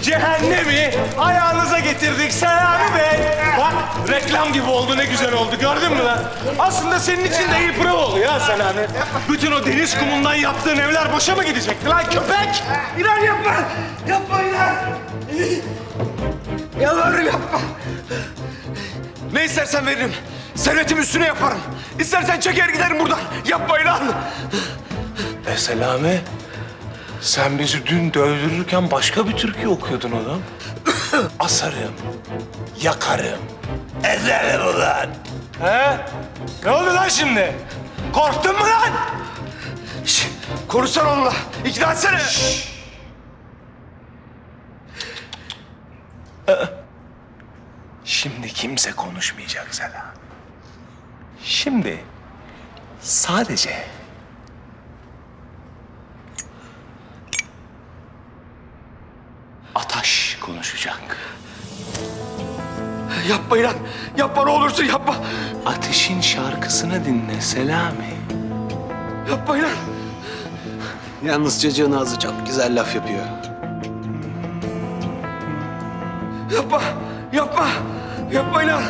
Cehennemi ayağınıza getirdik Selami Bey. Bak reklam gibi oldu, ne güzel oldu, gördün mü lan? Aslında senin için de iyi prova oluyor ha Selami. Bütün o deniz kumundan yaptığın evler boşa mı gidecekti lan köpek? İnan yapma! Yapma İnan! Yalvarırım yapma! Ne istersen veririm. Servetimi üstüne yaparım. İstersen çeker giderim buradan. Yapma İnan! Selami, sen bizi dün dövdürürken başka bir türkü okuyordun oğlum. Asarım, yakarım, ederim ulan. He? Ne oldu lan şimdi? Korktun mu lan? Şş, konuşsana onunla. İkna etsene. Şimdi kimse konuşmayacak Selami. Şimdi sadece Ataş konuşacak. Yapma İnan. Yapma ne olursun yapma. Ateşin şarkısını dinle Selami. Yapma İnan. Yalnız çocuğun ağzı çok güzel laf yapıyor. Yapma. Yapma. Yapma İnan.